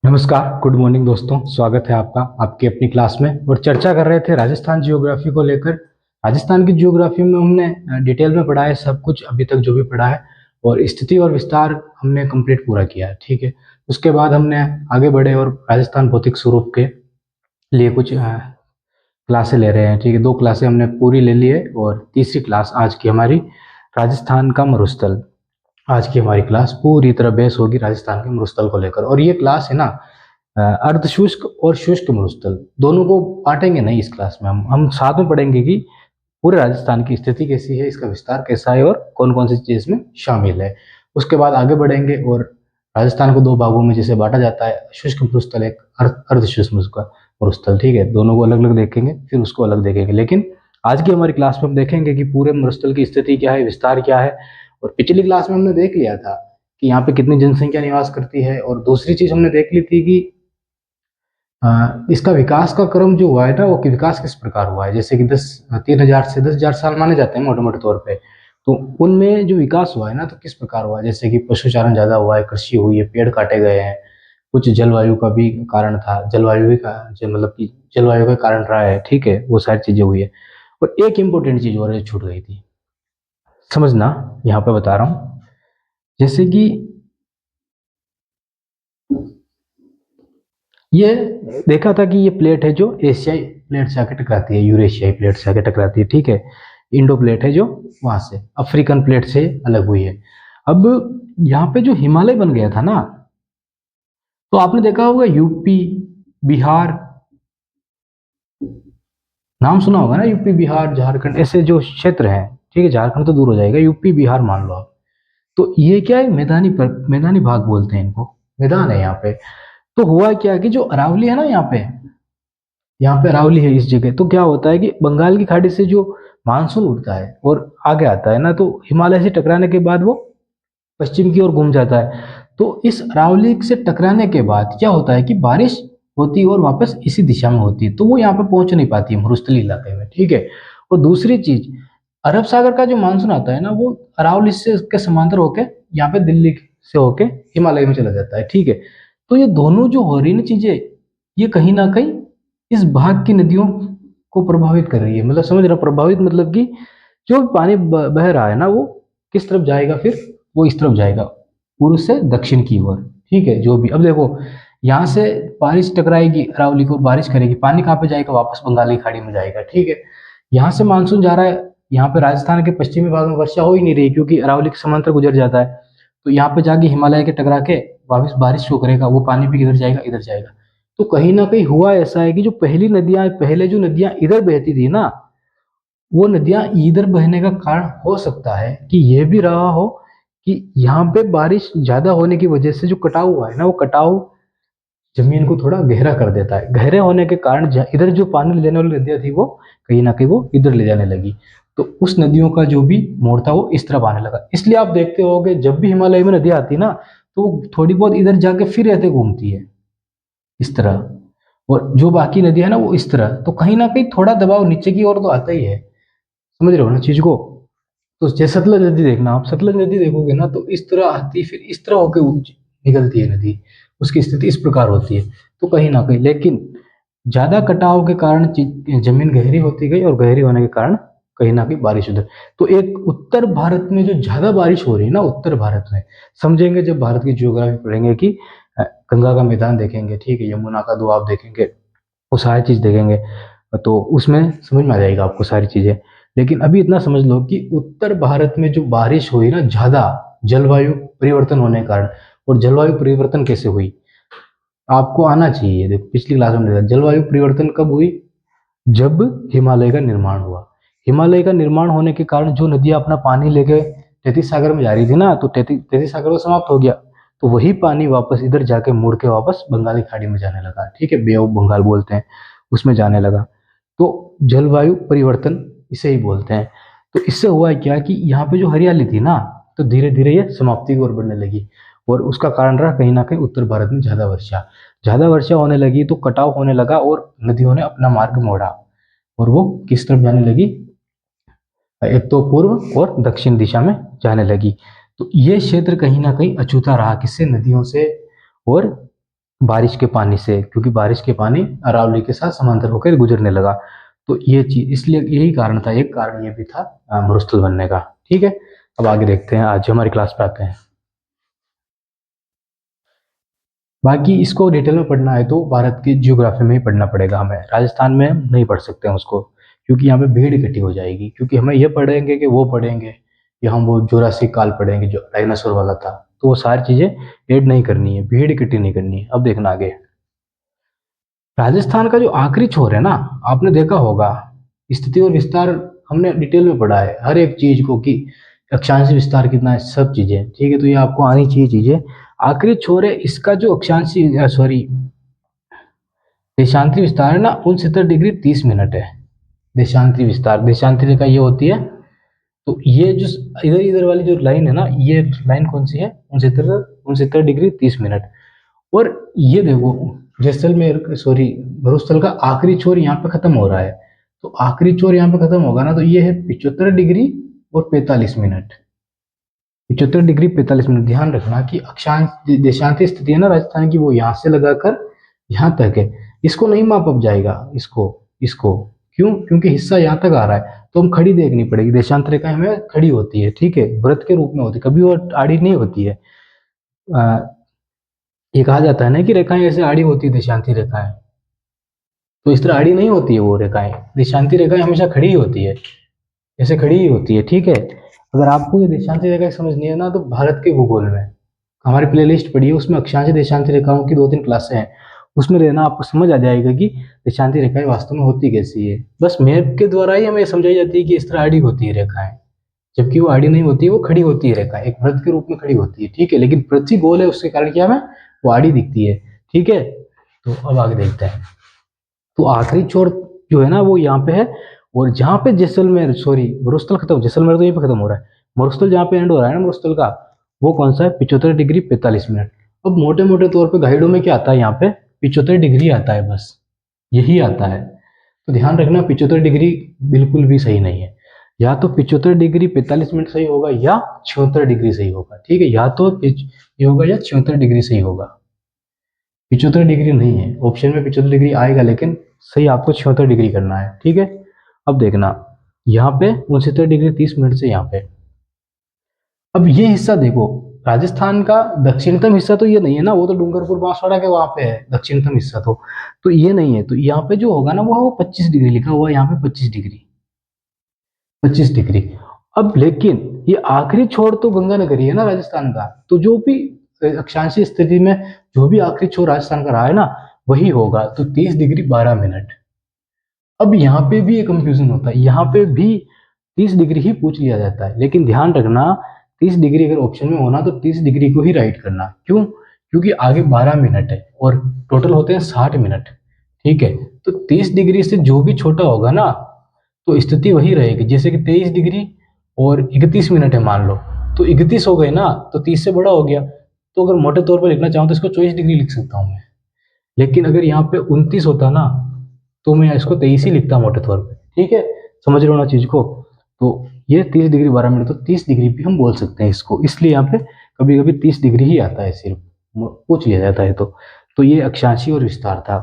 नमस्कार, good morning दोस्तों। स्वागत है आपका आपकी अपनी क्लास में। और चर्चा कर रहे थे राजस्थान जियोग्राफी को लेकर। राजस्थान की जियोग्राफी में हमने डिटेल में पढ़ा है सब कुछ अभी तक जो भी पढ़ा है, और स्थिति और विस्तार हमने कंप्लीट पूरा किया है। ठीक है, उसके बाद हमने आगे बढ़े और राजस्थान भौतिक स्वरूप के लिए कुछ क्लासें ले रहे हैं। ठीक है, 2 क्लासें हमने पूरी ले ली है और तीसरी क्लास आज की हमारी राजस्थान का मरुस्थल। आज की हमारी क्लास पूरी तरह बेस होगी राजस्थान के मरुस्थल को लेकर। और ये क्लास है ना, अर्ध शुष्क और शुष्क मरुस्थल दोनों को बांटेंगे नहीं इस क्लास में। हम साथ में पढ़ेंगे कि पूरे राजस्थान की स्थिति कैसी है, इसका विस्तार कैसा है और कौन कौन सी चीज इसमें शामिल है। उसके बाद आगे बढ़ेंगे और राजस्थान को 2 भागों में जैसे बांटा जाता है, शुष्क मरुस्थल एक, अर्ध शुष्क मरुस्थल। ठीक है, दोनों को अलग अलग देखेंगे फिर उसको अलग देखेंगे। लेकिन आज की हमारी क्लास में हम देखेंगे कि पूरे मरुस्थल की स्थिति क्या है, विस्तार क्या है। और पिछली क्लास में हमने देख लिया था कि यहाँ पे कितनी जनसंख्या निवास करती है। और दूसरी चीज हमने देख ली थी कि इसका विकास का क्रम जो हुआ है ना, वो कि विकास किस प्रकार हुआ है। जैसे कि 3,000 से 10,000 साल माने जाते हैं मोटे मोटे तौर पे। तो उनमें जो विकास हुआ है ना, तो किस प्रकार हुआ है। जैसे कि पशुचारण ज्यादा हुआ है, कृषि हुई है, पेड़ काटे गए हैं, कुछ जलवायु का भी कारण था, जलवायु भी का मतलब कि जलवायु का कारण रहा है। ठीक है, वो सारी चीजें हुई है। और एक इम्पोर्टेंट चीज और छूट गई थी, समझना, यहाँ पे बता रहा हूँ। जैसे कि ये देखा था कि ये प्लेट है जो एशियाई प्लेट से आके टकराती है, यूरेशियाई प्लेट से आके टकराती है। ठीक है, इंडो प्लेट है जो वहां से अफ्रीकन प्लेट से अलग हुई है। अब यहाँ पे जो हिमालय बन गया था ना, तो आपने देखा होगा यूपी, बिहार, नाम सुना होगा ना, यूपी, बिहार, झारखंड, ऐसे जो क्षेत्र हैं। ठीक है, झारखंड तो दूर हो जाएगा, यूपी बिहार मान लो आप। तो ये क्या है, मैदानी भाग बोलते हैं इनको, मैदान है यहाँ पे। तो हुआ क्या कि जो अरावली है ना, यहाँ पे अरावली है इस जगह। तो क्या होता है कि बंगाल की खाड़ी से जो मानसून उठता है और आगे आता है ना, तो हिमालय से टकराने के बाद वो पश्चिम की ओर घूम जाता है। तो इस अरावली से टकराने के बाद क्या होता है कि बारिश होती है और वापस इसी दिशा में होती है, तो वो यहाँ पे पहुंच नहीं पाती है मरुस्थलीय इलाके में। ठीक है, और दूसरी चीज, अरब सागर का जो मानसून आता है ना, वो अरावली से के समांतर होके यहाँ पे दिल्ली से होके हिमालय में चला जाता है। ठीक है, तो ये दोनों जो हो रही ना चीजें, ये कहीं ना कहीं इस भाग की नदियों को प्रभावित कर रही है। मतलब समझ रहा, प्रभावित मतलब कि जो भी पानी बह रहा है ना, वो किस तरफ जाएगा, फिर वो इस तरफ जाएगा, पूर्व से दक्षिण की ओर। ठीक है, जो भी, अब देखो, यहाँ से बारिश टकराएगी अरावली को, बारिश करेगी, पानी कहाँ पे जाएगा, वापस बंगाली खाड़ी में जाएगा। ठीक है, यहाँ से मानसून जा रहा है, यहाँ पे राजस्थान के पश्चिमी भाग में वर्षा हो ही नहीं रही क्योंकि अरावली के समांतर गुजर जाता है। तो यहाँ पे जाके हिमालय के टकरा के वापस बारिश शो करेगा, वो पानी भी इधर जाएगा, इधर जाएगा। तो कहीं ना कहीं हुआ ऐसा है कि जो पहले जो नदियां इधर बहती थी ना, वो नदियां इधर बहने का कारण हो सकता है कि यह भी रहा हो कि यहाँ पे बारिश ज्यादा होने की वजह से जो कटाव हुआ है ना, वो कटाव जमीन को थोड़ा गहरा कर देता है। गहरे होने के कारण इधर जो पानी ले जाने वाली नदियां थी, वो कहीं ना कहीं वो इधर ले जाने लगी। तो उस नदियों का जो भी मोड़ था वो इस तरफ आने लगा। इसलिए आप देखते होगे जब भी हिमालय में नदियां आती ना, तो वो थोड़ी बहुत इधर जाके फिर ऐसे घूमती है इस तरह। और जो बाकी नदियां है ना, वो इस तरह। तो कहीं ना कहीं थोड़ा दबाव नीचे की ओर तो आता ही है। समझ रहे हो ना चीज को। तो जैसे सतलज नदी देखना, आप सतलज नदी देखोगे ना, तो इस तरह आती फिर इस तरह होकर निकलती है नदी। उसकी स्थिति इस प्रकार होती है। तो कहीं ना कहीं, लेकिन ज्यादा कटाव के कारण जमीन गहरी होती गई, और गहरी होने के कारण कहीं ना कहीं बारिश उधर। तो एक उत्तर भारत में जो ज्यादा बारिश हो रही है ना, उत्तर भारत में, समझेंगे जब भारत की जियोग्राफी पढ़ेंगे कि गंगा का मैदान देखेंगे, ठीक है, यमुना का दोआब देखेंगे, वो सारी चीज देखेंगे, तो उसमें समझ में आ जाएगा आपको सारी चीजें। लेकिन अभी इतना समझ लो कि उत्तर भारत में जो बारिश हुई ना ज्यादा, जलवायु परिवर्तन होने के कारण। और जलवायु परिवर्तन कैसे हुई, आपको आना चाहिए। देखो पिछली क्लास में देखा, जलवायु परिवर्तन कब हुई, जब हिमालय का निर्माण हुआ। हिमालय का निर्माण होने के कारण जो नदियां अपना पानी लेके तैतीस सागर में जा रही थी ना, तो तैतीस सागर वो समाप्त हो गया। तो वही पानी वापस इधर जाके मुड़ के वापस बंगाली खाड़ी में जाने लगा। ठीक है, बे ऑफ बंगाल बोलते हैं, उसमें जाने लगा। तो जलवायु परिवर्तन इसे ही बोलते हैं। तो इससे हुआ क्या कि यहाँ पे जो हरियाली थी ना, तो धीरे धीरे ये समाप्ति की ओर बढ़ने लगी। और उसका कारण रहा कहीं ना कहीं उत्तर भारत में ज्यादा वर्षा होने लगी, तो कटाव होने लगा और नदियों ने अपना मार्ग मोड़ा। और वो किस तरफ जाने लगी, एक तो पूर्व और दक्षिण दिशा में जाने लगी। तो ये क्षेत्र कहीं ना कहीं अछूता रहा, किससे, नदियों से और बारिश के पानी से, क्योंकि बारिश के पानी अरावली के साथ समांतर होकर गुजरने लगा। तो ये चीज, इसलिए यही कारण था, एक कारण ये भी था मरुस्थल बनने का। ठीक है, अब आगे देखते हैं, आज हमारी क्लास पे आते हैं। बाकी इसको डिटेल में पढ़ना है तो भारत की जियोग्राफी में ही पढ़ना पड़ेगा हमें, राजस्थान में हम नहीं पढ़ सकते हैं उसको, क्योंकि यहाँ पे भीड़ इकट्ठी हो जाएगी। क्योंकि हमें ये पढ़ेंगे कि वो पढ़ेंगे, या हम वो जुरासिक काल पढ़ेंगे जो डायनासोर वाला था, तो वो सारी चीजें ऐड नहीं करनी है, भीड़ इकट्ठी नहीं करनी है। अब देखना आगे, राजस्थान का जो आखिरी छोर है ना, आपने देखा होगा, स्थिति और विस्तार हमने डिटेल में पढ़ा है हर एक चीज को, कि अक्षांश विस्तार कितना है, सब चीजें। ठीक है, तो ये आपको आनी चाहिए चीजें। आखिरी छोर है इसका जो अक्षांशी, सॉरी, देशांतरी विस्तार है ना, 69 डिग्री 30 मिनट है। देशांतरी विस्तार, देशांतरी रेखा ये होती है। तो ये जो इधर इधर वाली जो लाइन है ना, ये लाइन कौन सी है, 69 डिग्री 30 मिनट। और ये देखो, जैसलमेर, सॉरी, मरुस्थल का आखिरी छोर यहाँ पे खत्म हो रहा है। तो आखिरी छोर यहाँ पे खत्म होगा ना, तो ये है 75 डिग्री और 45 मिनट। 75 degree 45 minute. ध्यान रखना कि अक्षांश, देशांतरी स्थिति है ना राजस्थान की, वो यहाँ से लगाकर यहाँ तक है। इसको नहीं माप अब जाएगा, इसको इसको क्यों, क्योंकि हिस्सा यहाँ तक आ रहा है, तो हम खड़ी देखनी पड़ेगी। देशांतर रेखा हमें खड़ी होती है, ठीक है, व्रत के रूप में होती है, कभी वो आड़ी नहीं होती है। आ, ये कहा जाता है ना कि रेखाएं ऐसे आड़ी होती है देशांती रेखाएं, तो इस तरह आड़ी नहीं होती है वो रेखाएं। देशांती रेखाएं हमेशा खड़ी ही होती है, ऐसे खड़ी ही होती है। ठीक है, अगर आपको ये देशांती रेखाएं समझनी है ना, तो भारत के भूगोल में हमारी प्लेलिस्ट पड़ी है, उसमें अक्षांश देशांती रेखाओं की 2-3 क्लासें हैं, उसमें रहना, आपको समझ आ जाएगा कि देशांती रेखाएं वास्तव में होती कैसी है। बस मैप के द्वारा ही हमें समझाई जाती है कि इस तरह आड़ी होती है रेखाएं, जबकि वो आड़ी नहीं होती है, वो खड़ी होती है रेखा, एक वृत्त के रूप में खड़ी होती है। ठीक है, लेकिन पृथ्वी गोल है, उसके कारण क्या हमें वो आड़ी दिखती है। ठीक है, तो अब आगे देखते हैं। तो आखिरी छोर जो है ना वो यहाँ पे है, और जहाँ पे जैसलमेर, सॉरी, मरुस्थल खत्म, जैसलमेर तो यहीं पे खत्म हो रहा है, मरुस्थल जहाँ पे एंड हो रहा है ना मरुस्थल का, वो कौन सा है, 75 डिग्री 45 मिनट। अब मोटे मोटे तौर पे गाइडों में क्या आता है, यहाँ पे 75 डिग्री आता है, बस यही आता है। तो ध्यान रखना, 75 डिग्री बिल्कुल भी सही नहीं है, या तो 75 डिग्री 45 मिनट सही होगा, या 76 डिग्री सही होगा। ठीक है, या तो ये होगा या 76 डिग्री सही होगा, 75 डिग्री नहीं है। ऑप्शन में 75 डिग्री आएगा, लेकिन सही आपको 76 डिग्री करना है। ठीक है, अब देखना, यहाँ पे 69 डिग्री 30 मिनट से यहाँ पे, अब ये हिस्सा देखो, राजस्थान का दक्षिणतम हिस्सा तो ये नहीं है ना, वो तो डूंगरपुर बांसवाड़ा के वहां पे है दक्षिणतम हिस्सा, तो ये नहीं है। तो यहाँ पे जो होगा ना, वो 25 डिग्री लिखा हुआ है यहाँ पे, 25 डिग्री, 25 डिग्री। अब लेकिन ये आखिरी छोर तो गंगानगरी है ना राजस्थान का, तो जो भी अक्षांशीय स्थिति में जो भी आखिरी छोर राजस्थान का रहा है ना, वही होगा। तो 30 डिग्री 12 मिनट। अब यहाँ पे भी एक कंफ्यूजन होता है, यहाँ पे भी 30 डिग्री ही पूछ लिया जाता है, लेकिन ध्यान रखना, 30 डिग्री अगर ऑप्शन में होना तो 30 डिग्री को ही राइट करना। क्यों, क्योंकि आगे 12 मिनट है और टोटल होते हैं 60 मिनट। ठीक है, तो 30 डिग्री से जो भी छोटा होगा ना, तो स्थिति वही रहेगी। जैसे कि 23 डिग्री और 31 मिनट है मान लो, तो 31 हो गए ना, तो 30 से बड़ा हो गया। तो अगर मोटे तौर पर लिखना चाहूँ तो इसको 24 डिग्री लिख सकता हूँ मैं। लेकिन अगर यहाँ पे 29 होता ना, तो मैं इसको 23 ही लिखता मोटे तौर पे। ठीक है, समझ रहे हो ना चीज को। तो ये 30 डिग्री 12 मिनट, तो 30 डिग्री भी हम बोल सकते हैं इसको, इसलिए यहाँ पे कभी कभी 30 डिग्री ही आता है, सिर्फ पूछ लिया जाता है तो ये अक्षांशी और विस्तार था।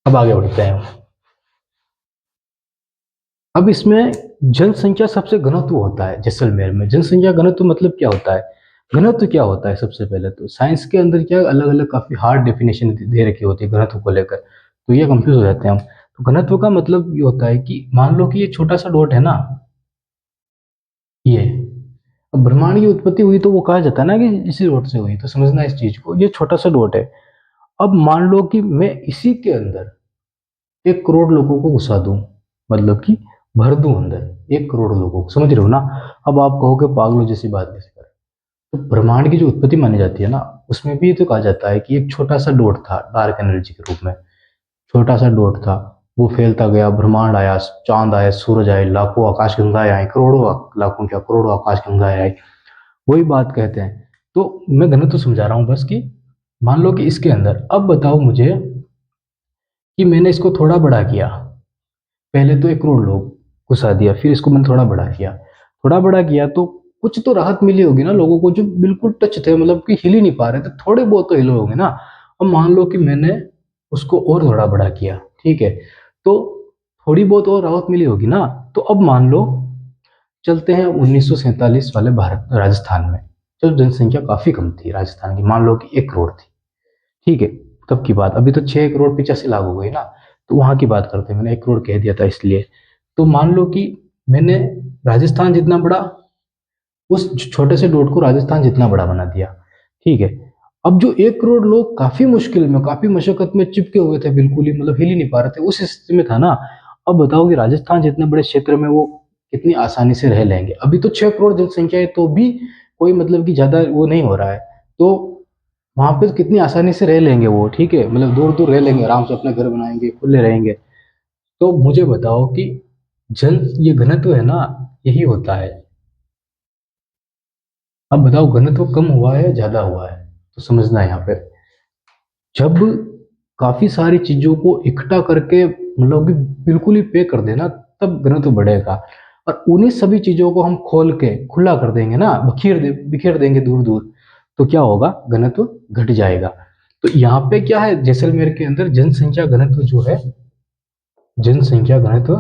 अब आगे बढ़ते हैं। अब इसमें जनसंख्या सबसे घनत्व होता है जैसलमेर में। जनसंख्या घनत्व मतलब क्या होता है, घनत्व क्या होता है, सबसे पहले तो साइंस के अंदर क्या अलग अलग काफी हार्ड डेफिनेशन दे रखी होती है घनत्व को लेकर, तो ये कंफ्यूज हो जाते हैं हम। तो घनत्व का मतलब ये होता है कि मान लो कि ये छोटा सा डॉट है ना, ये, अब ब्रह्मांड की उत्पत्ति हुई तो वो कहा जाता है ना कि इसी डॉट से हुई, तो समझना इस चीज को, ये छोटा सा डॉट है। अब मान लो कि मैं इसी के अंदर 1 करोड़ लोगों को घुसा दूं, मतलब कि भर दूं अंदर 1 करोड़ लोगों को, समझ रहे हो ना। अब आप कहोगे पागलों जैसी बात कैसे कर, तो ब्रह्मांड की जो उत्पत्ति मानी जाती है ना, उसमें भी तो कहा जाता है कि एक छोटा सा डॉट था डार्क एनर्जी के रूप में, छोटा सा डॉट था, वो फैलता गया, ब्रह्मांड आया, चांद आए, सूरज आए, लाखों आकाश गंगाएं आई, करोड़ों, लाखों क्या करोड़ों आकाश गंगाएं आई, वही बात कहते हैं। तो मैं घनत्व तो समझा रहा हूं बस, कि मान लो कि इसके अंदर, अब बताओ मुझे कि मैंने इसको थोड़ा बड़ा किया, पहले तो 1 करोड़ लोग घुसा दिया, फिर इसको मैंने थोड़ा बड़ा किया, थोड़ा बड़ा किया तो कुछ तो राहत मिली होगी ना लोगों को, जो बिल्कुल टच थे, मतलब कि हिल ही नहीं पा रहे थे, थोड़े बहुत तो हिले होंगे ना। अब मान लो कि मैंने उसको और थोड़ा बड़ा किया, ठीक है, तो थोड़ी बहुत और राहत मिली होगी ना। तो अब मान लो चलते हैं 1947 वाले भारत राजस्थान में, जब जनसंख्या काफी कम थी राजस्थान की, मान लो कि 1 करोड़ थी, ठीक है, तब की बात। अभी तो 6 करोड़ 85 लाख हो गई ना, तो वहां की बात करते हैं, मैंने 1 करोड़ कह दिया था इसलिए। तो मान लो कि मैंने राजस्थान जितना बड़ा, उस छोटे से डॉट को राजस्थान जितना बड़ा बना दिया, ठीक है। अब जो 1 करोड़ लोग काफी मुश्किल में, काफी मशक्कत में चिपके हुए थे, बिल्कुल ही मतलब हिल ही नहीं पा रहे थे, उस स्थिति में था ना। अब बताओ कि राजस्थान जितने बड़े क्षेत्र में वो कितनी आसानी से रह लेंगे। अभी तो 6 करोड़ जनसंख्या है, तो भी कोई मतलब कि ज्यादा वो नहीं हो रहा है, तो वहां पे कितनी आसानी से रह लेंगे वो, ठीक है, मतलब दूर दूर रह लेंगे, आराम से अपने घर बनाएंगे, खुले रहेंगे। तो मुझे बताओ कि जन ये घनत्व है ना, यही होता है। अब बताओ घनत्व कम हुआ है या ज्यादा हुआ है, तो समझना है यहाँ पे। जब काफी सारी चीजों को इकट्ठा करके मतलब कि बिल्कुल ही पे कर देना, तब घनत्व बढ़ेगा। और उन्हीं सभी चीजों को हम खोल के खुला कर देंगे ना, बिखेर देंगे दूर दूर, तो क्या होगा, घनत्व घट जाएगा। तो यहाँ पे क्या है, जैसलमेर के अंदर जनसंख्या घनत्व जो है, जनसंख्या घनत्व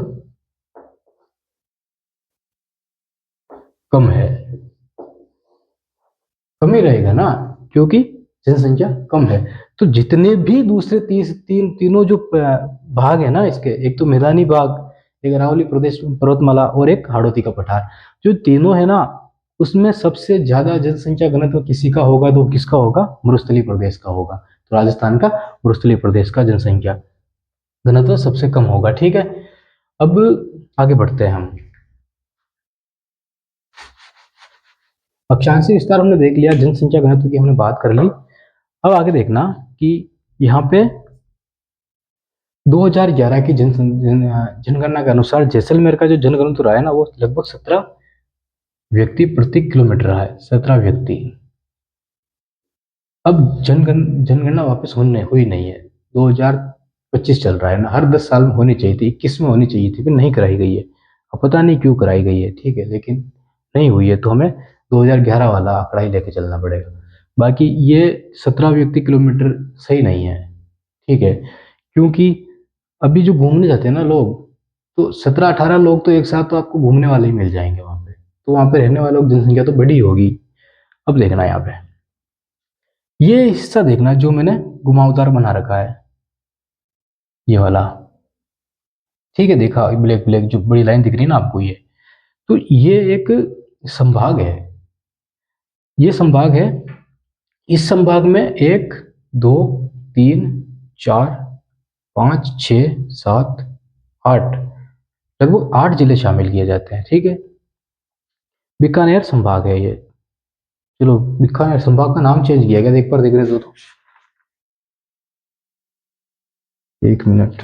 कम है, कम ही रहेगा ना, क्योंकि जनसंख्या कम है। तो जितने भी दूसरे तीनों जो भाग है ना इसके, एक तो मैदानी भाग, एक अरावली प्रदेश पर्वतमाला, और एक हाड़ौती का पठार, जो तीनों है ना, उसमें सबसे ज्यादा जनसंख्या घनत्व किसी का होगा, तो किसका होगा, मरुस्थलीय प्रदेश का होगा। तो राजस्थान का मरुस्थलीय प्रदेश का जनसंख्या घनत्व सबसे कम होगा, ठीक है। अब आगे बढ़ते हैं हम। अक्षांशीय विस्तार हमने देख लिया, जनसंख्या घनत्व की हमने बात कर ली। अब आगे देखना कि यहाँ पे 2011 की जनगणना के अनुसार जैसलमेर का जो जनघनत्व रहा है ना, वो लगभग 17 व्यक्ति प्रति किलोमीटर रहा है, 17 व्यक्ति। अब जनगणना वापस होने हुई नहीं है, 2025 चल रहा है ना, हर 10 साल में होनी चाहिए थी, 21 में होनी चाहिए थी, फिर नहीं कराई गई है। अब पता नहीं क्यों कराई गई है, ठीक है, लेकिन नहीं हुई है, तो हमें 2011 वाला आंकड़ा ही लेके चलना पड़ेगा। बाकी ये 17 व्यक्ति किलोमीटर सही नहीं है, ठीक है, क्योंकि अभी जो घूमने जाते हैं ना लोग, तो 17-18 लोग तो एक साथ तो आपको घूमने वाले ही मिल जाएंगे वहां पे, तो वहां पे रहने वालों की जनसंख्या तो बड़ी होगी। अब देखना यहाँ पे, ये हिस्सा देखना जो मैंने घुमावदार बना रखा है, ये वाला, ठीक है, देखा ब्लैक ब्लैक जो बड़ी लाइन दिख रही है ना आपको, ये तो ये एक संभाग है, ये संभाग है। इस संभाग में 1, 2, 3, 4, 5, 6, 7, 8, लगभग 8 जिले शामिल किए जाते हैं, ठीक है। बीकानेर संभाग है ये। चलो, बीकानेर संभाग का नाम चेंज किया गया, एक बार देख रहे हो तो, 1 मिनट।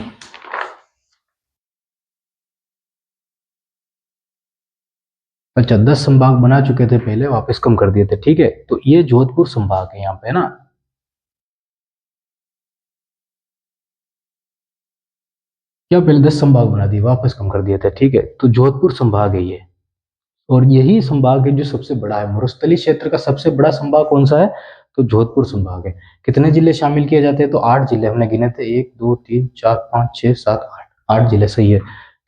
अच्छा, 10 संभाग बना चुके थे पहले, वापस कम कर दिए थे, ठीक है। तो ये जोधपुर संभाग है यहाँ पे ना, क्या पहले 10 संभाग बना दिए, वापस कम कर दिए थे, ठीक है। तो जोधपुर संभाग है ये, और यही संभाग है जो सबसे बड़ा है। मरुस्थलीय क्षेत्र का सबसे बड़ा संभाग कौन सा है, तो जोधपुर संभाग है। कितने जिले शामिल किए जाते हैं, तो 8 जिले हमने गिने थे, 1, 2, 3, 4, 5, 6, 7, 8, 8 जिले, सही है,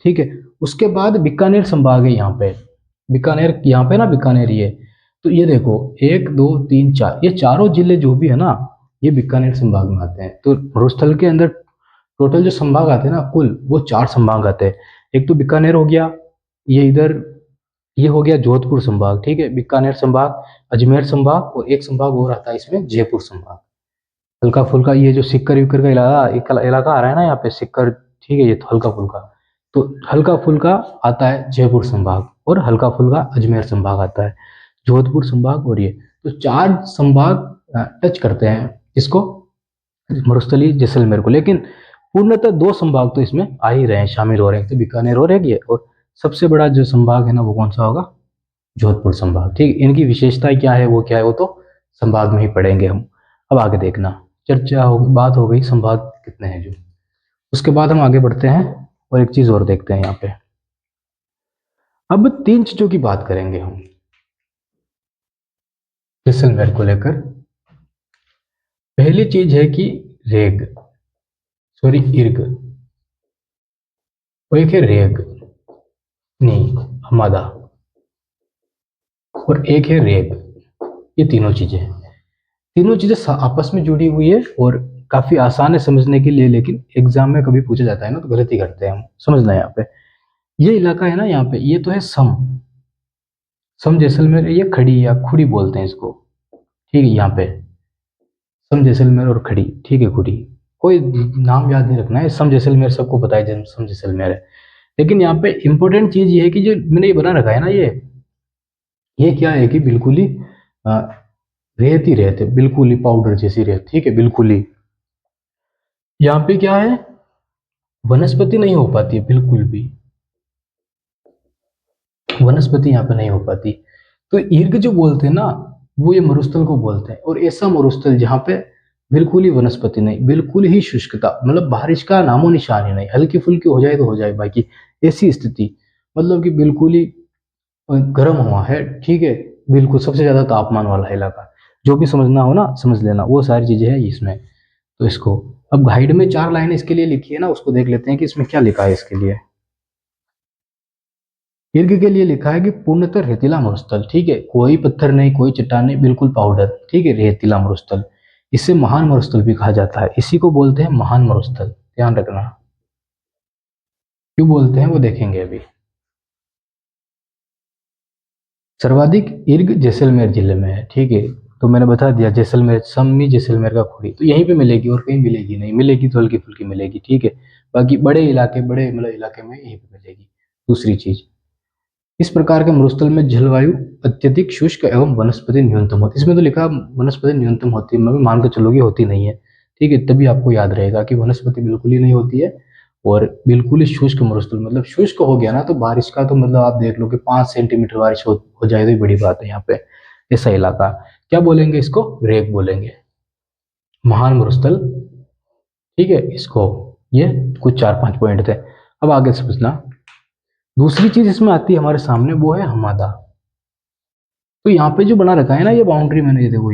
ठीक है। उसके बाद बीकानेर संभाग है यहाँ पे, बीकानेर यहाँ पे ना, बीकानेर ये, तो ये देखो 1, 2, 3, 4, ये चारों जिले जो भी है ना, ये बीकानेर संभाग में आते हैं। तो मरुस्थल के अंदर टोटल जो संभाग आते हैं ना, कुल वो 4 संभाग आते हैं। एक तो बीकानेर हो गया, ये इधर, ये हो गया जोधपुर संभाग, ठीक है, बीकानेर संभाग, अजमेर संभाग, और एक संभाग और आता है इसमें, जयपुर संभाग। हल्का फुल्का ये जो सिक्कर विक्कर का इलाका आ रहा है ना यहाँ पे, सिक्कर, ठीक है, ये तो हल्का फुल्का, तो हल्का फुल्का आता है जयपुर संभाग, और हल्का फुल्का अजमेर संभाग आता है, जोधपुर संभाग, और ये, तो 4 संभाग टच करते हैं इसको, मरुस्थलीय जैसलमेर को। लेकिन पूर्णतः 2 संभाग तो इसमें आ ही रहे हैं, शामिल हो रहे हैं, तो बीकानेर और है ये, और सबसे बड़ा जो संभाग है ना, वो कौन सा होगा, जोधपुर संभाग, ठीक है। इनकी विशेषताएं क्या है, वो क्या है, वो तो संभाग में ही पढ़ेंगे हम। अब आगे देखना, बात हो गई संभाग कितने हैं जो, उसके बाद हम आगे बढ़ते हैं और एक चीज और देखते हैं यहाँ पे। अब 3 चीजों की बात करेंगे हम, जैसलमेर को लेकर पहली चीज है कि रेग, सॉरी इर्ग, वो एक है रेग नी हमादा, और एक है रेग। ये तीनों चीजें हैं, तीनों चीजें आपस में जुड़ी हुई है और काफी आसान है समझने के लिए, लेकिन एग्जाम में कभी पूछा जाता है ना तो गलती करते हैं हम। समझना है यहाँ पे, ये इलाका है ना यहाँ पे, ये तो है सम, सम जैसलमेर, ये खड़ी या खुड़ी बोलते हैं इसको, ठीक है। यहाँ पे सम जैसलमेर और खड़ी, ठीक है, खुड़ी, कोई नाम याद नहीं रखना है, सम जैसलमेर सबको पता है, सम जैसलमेर है। लेकिन यहाँ पे इंपॉर्टेंट चीज ये है कि जो मैंने ये बना रखा है ना, ये क्या है कि बिल्कुल ही अ, रेत ही रेत है, बिल्कुल ही पाउडर जैसी रेत, ठीक है, बिल्कुल ही। यहाँ पे क्या है, वनस्पति नहीं हो पाती है बिल्कुल भी, वनस्पति यहाँ पे नहीं हो पाती। तो ईर्ग जो बोलते हैं ना, वो ये मरुस्थल को बोलते हैं, और ऐसा मरुस्थल जहाँ पे बिल्कुल ही वनस्पति नहीं, बिल्कुल ही शुष्कता, मतलब बारिश का नामो निशान ही नहीं, हल्की फुल्की हो जाए तो हो जाए, बाकी ऐसी स्थिति, मतलब कि बिल्कुल ही गर्म हुआ है, ठीक है, बिल्कुल सबसे ज्यादा तापमान वाला इलाका। जो भी समझना हो ना समझ लेना, वो सारी चीजें हैं इसमें। तो इसको, अब गाइड में 4 लाइनें इसके लिए लिखी है ना, उसको देख लेते हैं कि इसमें क्या लिखा है इसके लिए। दीर्घ के लिए लिखा है कि पूर्णतः रेतीला मरुस्थल, ठीक है, कोई पत्थर नहीं, कोई चट्टान नहीं, बिल्कुल पाउडर, ठीक है, रेतीला मरुस्थल। इसे महान मरुस्थल भी कहा जाता है, इसी को बोलते हैं महान मरुस्थल, ध्यान रखना। क्यों बोलते हैं वो देखेंगे अभी। सर्वाधिक ईर्ग जैसलमेर जिले में है, ठीक है। तो मैंने बता दिया, जैसलमेर सम्मी, जैसलमेर का खुड़ी तो यहीं पे मिलेगी, और कहीं मिलेगी नहीं, मिलेगी तो हल्की फुल्की मिलेगी, ठीक है। बाकी बड़े इलाके, बड़े मतलब इलाके में यहीं पे मिलेगी। दूसरी चीज, इस प्रकार के मरुस्थल में जलवायु अत्यधिक शुष्क एवं वनस्पति न्यूनतम होती है। इसमें तो लिखा वनस्पति न्यूनतम होती है, मैं भी मान के चलोगी होती नहीं है, ठीक है, तभी आपको याद रहेगा कि वनस्पति बिल्कुल ही नहीं होती है। और बिल्कुल ही शुष्क मरुस्थल, मतलब शुष्क हो गया ना तो बारिश का तो मतलब आप देख लो कि 5 सेंटीमीटर बारिश हो जाए तो ही बड़ी बात है यहाँ पे। ऐसा इलाका क्या बोलेंगे इसको, रेग बोलेंगे, महान मरुस्थल, ठीक है इसको। ये कुछ 4-5 पॉइंट थे। अब आगे समझना, दूसरी चीज इसमें आती है हमारे सामने, वो है हमादा। तो यहाँ पे जो बना रखा है ना, ये बाउंड्री मैंने, ये देखो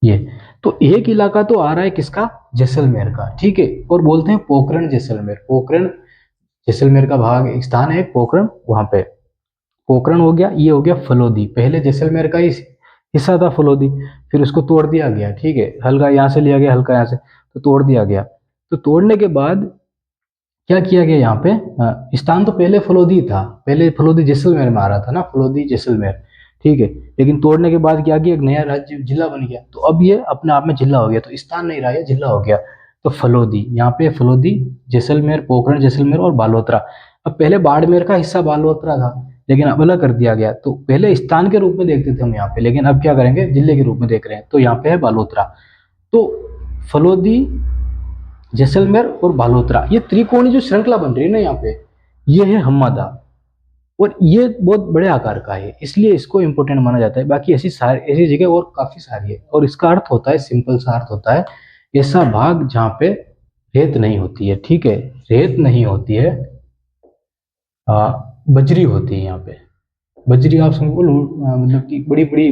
ये तो एक इलाका तो आ रहा है किसका, जैसलमेर का, ठीक है, और बोलते हैं पोखरण जैसलमेर, पोखरण जैसलमेर का भाग, एक स्थान है पोखरण, वहां पे पोखरण हो गया। ये हो गया फलोदी, पहले जैसलमेर का ही हिस्सा था फलोदी, फिर उसको तोड़ दिया गया, ठीक है, हल्का यहाँ से लिया गया, हल्का यहाँ से, तो तोड़ दिया गया। तो तोड़ने के बाद क्या किया गया यहाँ पे, स्थान तो पहले फलोदी था, पहले फलोदी जैसलमेर में आ रहा था ना, फलोदी जैसलमेर, ठीक है। लेकिन तोड़ने के बाद क्या किया, एक नया राज्य जिला बन गया, तो अब ये अपने आप में जिला हो गया, तो स्थान नहीं रहा, ये जिला हो गया। तो फलोदी, यहाँ पे फलोदी, जैसलमेर, पोखरण जैसलमेर और बालोतरा। अब पहले बाड़मेर का हिस्सा बालोतरा था, लेकिन अब अलग कर दिया गया, तो पहले स्थान के रूप में देखते थे हम यहाँ पे, लेकिन अब क्या करेंगे, जिले के रूप में देख रहे हैं, तो यहाँ पे है बालोतरा। तो फलोदी, जैसलमेर और बालोतरा, ये त्रिकोणीय जो श्रृंखला बन रही है ना यहाँ पे, ये है हम्मादा। और ये बहुत बड़े आकार का है, इसलिए इसको इंपोर्टेंट माना जाता है। बाकी ऐसी सारी ऐसी जगह और काफी सारी है, और इसका अर्थ होता है, सिंपल सा अर्थ होता है, ऐसा भाग जहाँ पे रेत नहीं होती है, ठीक है, रेत नहीं होती है, बजरी होती है यहाँ पे। बजरी आप समझो, मतलब कि बड़ी बड़ी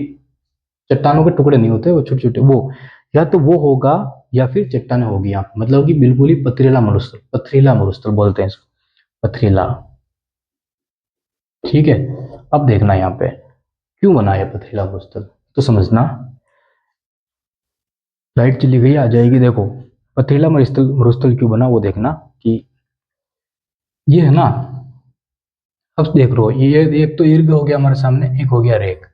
चट्टानों के टुकड़े नहीं होते, वो छोटे छोटे, वो या तो वो होगा, या फिर चट्टाने होगी यहाँ पे, मतलब कि बिल्कुल ही पथरीला मरुस्थल, पथरीला मरुस्थल बोलते हैं इसको, पथरीला, ठीक है। अब देखना यहाँ पे क्यों बना है पथरीला मरुस्थल, तो समझना। लाइट चली गई, आ जाएगी, देखो पथरीला मरुस्थल, मरुस्थल क्यों बना वो देखना कि ये है ना, अब देख लो, ये एक तो ईर्ग हो गया हमारे सामने, एक हो गया रेक।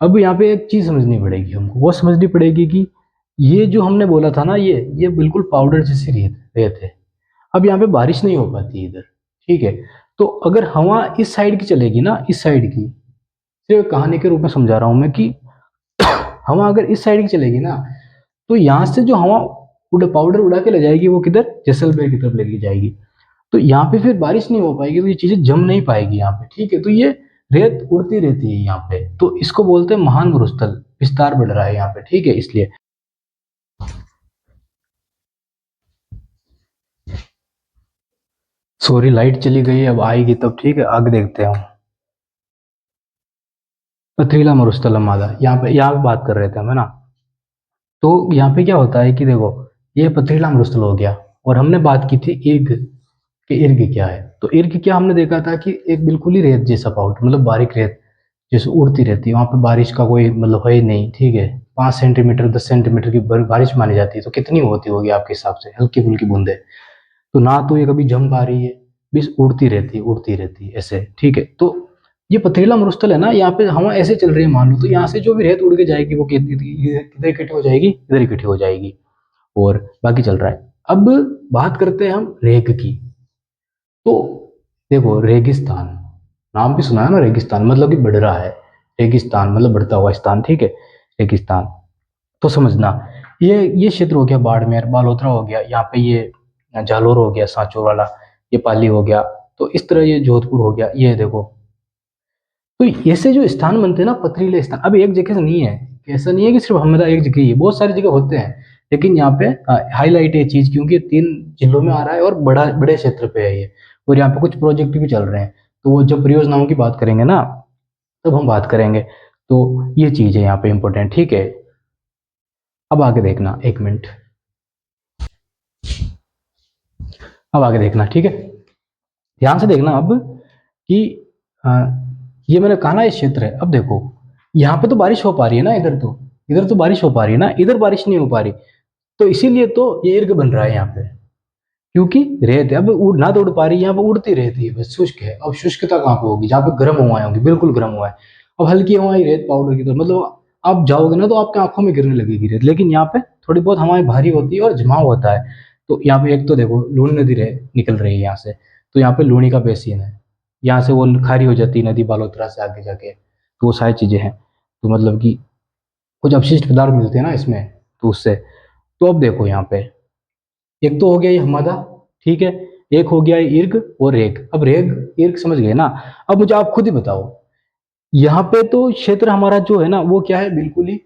अब यहाँ पे एक चीज समझनी पड़ेगी हमको, वो समझनी पड़ेगी कि ये जो हमने बोला था ना, ये बिल्कुल पाउडर जैसी रेत रेत है। अब यहाँ पे बारिश नहीं हो पाती इधर, ठीक है। तो अगर हवा इस साइड की चलेगी ना, इस साइड की, सिर्फ कहानी के रूप में समझा रहा हूं मैं कि हवा अगर इस साइड की चलेगी ना, तो यहाँ से जो हवा पाउडर उड़ा के ले जाएगी, वो किधर, जैसलमेर की तरफ लेके जाएगी। तो यहाँ पे फिर बारिश नहीं हो पाएगी, तो ये चीजें जम नहीं पाएगी यहाँ पे, ठीक है। तो ये रेत उड़ती रहती है यहाँ पे, तो इसको बोलते हैं महान मरुस्थल, विस्तार बढ़ रहा है यहाँ पे, ठीक है, इसलिए। सॉरी लाइट चली गई, अब आएगी तब, ठीक है, आगे देखते हैं हम। पथरीला मरुस्थल मादा, यहाँ पे बात कर रहे थे हम, है ना। तो यहाँ पे क्या होता है कि देखो, ये पथरीला मरुस्थल हो गया, और हमने बात की थी इर्ग, कि इर्ग क्या है। तो इर्ग क्या हमने देखा था कि एक बिल्कुल ही रेत जैसा पाउडर, मतलब बारीक रेत जैसे उड़ती रहती है, वहां पे बारिश का कोई मतलब है ही नहीं, ठीक है। 5 सेंटीमीटर 10 सेंटीमीटर की बारिश मानी जाती है, तो कितनी होती होगी आपके हिसाब से, हल्की फुल्की बूंदे। तो ना तो ये कभी जम पा रही है, बस उड़ती रहती है ऐसे, ठीक है। तो ये पथरीला मरुस्थल है ना, यहाँ पे हवा ऐसे चल रही है मान लो, तो यहाँ से जो भी रेत उड़ के जाएगी वो किधर इकट्ठी हो जाएगी, इधर इकट्ठी हो जाएगी, और बाकी चल रहा है। अब बात करते हैं हम रेग की। तो देखो, रेगिस्तान, नाम भी सुना है ना, रेगिस्तान मतलब कि बढ़ रहा है, रेगिस्तान मतलब बढ़ता हुआ स्थान, ठीक है, रेगिस्तान। तो समझना, ये क्षेत्र हो गया बाड़मेर बालोतरा हो गया, यहाँ पे ये जालोर हो गया सांचौर वाला, ये पाली हो गया, तो इस तरह ये जोधपुर हो गया, ये देखो। तो ऐसे जो स्थान बनते हैं ना पथरीले स्थान, अब एक जगह से नहीं है, ऐसा नहीं है कि सिर्फ हमारा एक जगह ही है, बहुत सारी जगह होते हैं, लेकिन यहाँ पे हाईलाइट है चीज, क्योंकि 3 जिलों में आ रहा है और बड़ा बड़े क्षेत्र पे है ये, और यहाँ पे कुछ प्रोजेक्ट भी चल रहे हैं। तो वो जब परियोजनाओं की बात करेंगे ना, तब हम बात करेंगे। तो ये चीज है यहाँ पे इम्पोर्टेंट, ठीक है। अब आगे देखना, 1 मिनट, अब आगे देखना, ठीक है, ध्यान से देखना अब कि अ, ये मैंने कहा ना ये क्षेत्र है। अब देखो, यहाँ पे तो बारिश हो पा रही है ना, इधर तो बारिश हो पा रही है ना, इधर बारिश नहीं हो पा रही, तो इसीलिए तो ये इर्ग बन रहा है यहाँ पे, क्योंकि रेत है। अब उड़ ना तो उड़ पा रही है, यहाँ पे उड़ती रहती है, बस शुष्क है। अब शुष्कता कहाँ पे होगी, जहाँ पे गर्म हवाएं होंगी, बिल्कुल गर्म हवाएं। अब हल्की हवाएं रेत पाउडर की तरह, मतलब आप जाओगे ना तो आपके आंखों में गिरने लगेगी रेत, लेकिन यहाँ पे थोड़ी बहुत हवाएं भारी होती है और जमाव होता है। तो यहाँ पे एक तो देखो लूनी नदी निकल रही है यहाँ से, तो यहाँ पे लूनी का बेसिन है, यहाँ से वो खारी हो जाती है नदी बालोतरा से आगे जाके, तो वो सारी चीजें हैं। तो मतलब कि कुछ अपशिष्ट पदार्थ मिलते हैं ना इसमें, तो उससे। तो अब देखो यहाँ पे, एक तो हो गया ये हमादा, ठीक है, एक हो गया ये इर्ग और रेग। अब रेग इर्ग समझ गए ना। अब मुझे आप खुद ही बताओ, यहाँ पे तो क्षेत्र हमारा जो है ना वो क्या है, बिल्कुल ही